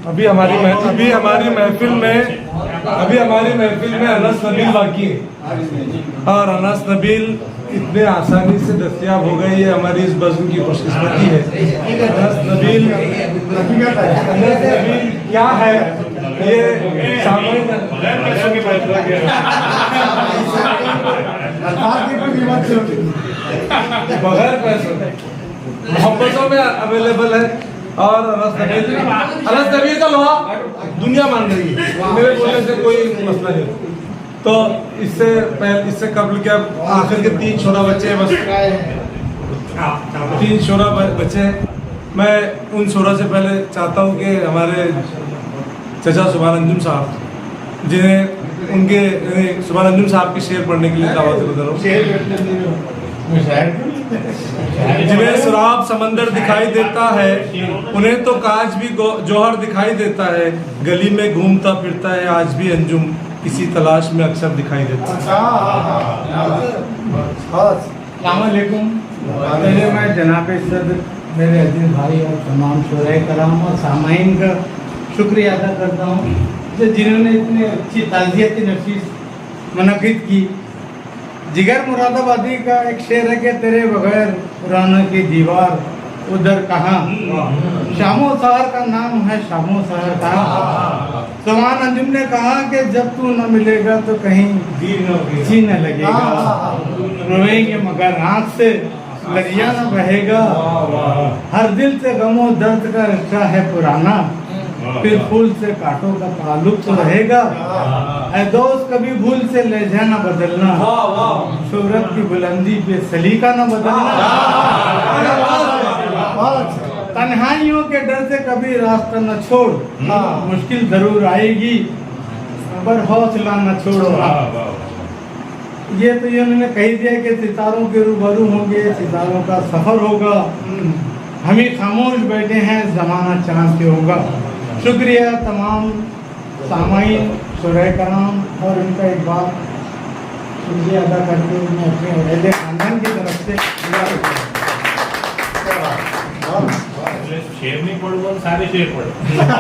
अभी हमारी महफिल में अनस नबील बाकी है, और अनस नबील इतने आसानी से दस्तयाब हो गई, ये हमारी इस बज़्म की खुशकिस्मती है। अनस नबील क्या है ये बगैर पैसों मोहब्बतों में अवेलेबल है। और अनस नबील का लोहा दुनिया मान रही है, मेरे बोलने से कोई मसला नहीं। तो इससे कबल क्या आखिर के 3 छोरा बच्चे हैं, बस 3 छोरा बच्चे हैं। मैं उन छोरा से पहले चाहता हूँ कि हमारे चचा सुभान अंजुम साहब, जिन्हें उनके सुभान अंजुम साहब के शेर पढ़ने के लिए दावत दे रहा हूँ। जिन्हें शराब समंदर दिखाई देता है, उन्हें तो काज भी जौहर दिखाई देता है। गली में घूमता फिरता है आज भी अंजुम, किसी तलाश में अक्सर दिखाई देता है। अस्सलाम वालेकुम। पहले मैं जनाब सदर मेरे अजीज भाई और तमाम शोराए कराम और सामाइन का शुक्रिया अदा करता हूँ जिन्होंने इतनी अच्छी ताज़ियती नफीस मुनक़िद की। जिगर मुरादाबादी का एक शेर है कि तेरे बगैर पुराना की दीवार उधर कहाँ, शामो सहर का नाम है शामो सहर का। सुभान अंजुम ने कहा कि जब तू न मिलेगा तो कहीं जी न लगेगा, रोएंगे मगर आँख से दरिया न बहेगा। हर दिल से गमो दर्द का रिश्ता है पुराना, फिर फूल से कांटों का ताल्लुक तो रहेगा। ऐ दोस्त कभी भूल से लहजा न बदलना, शोहरत की बुलंदी पे सलीका न बदलना। तन्हाइयों के डर से कभी रास्ता न छोड़, मुश्किल जरूर आएगी पर हौसला न छोड़ो। ये तो ये उन्होंने कह दिया कि सितारों के रूबरू होंगे, सितारों का सफर होगा, हम ही खामोश बैठे हैं, जमाना चांद से होगा। शुक्रिया तमाम सामाईन शुराए कराम, और उनका एक बार शुक्रिया अदा करते हुए मैं अपने अहले खानदान की तरफ से शेर नहीं पढ़ो, सारे शेर पढ़ो।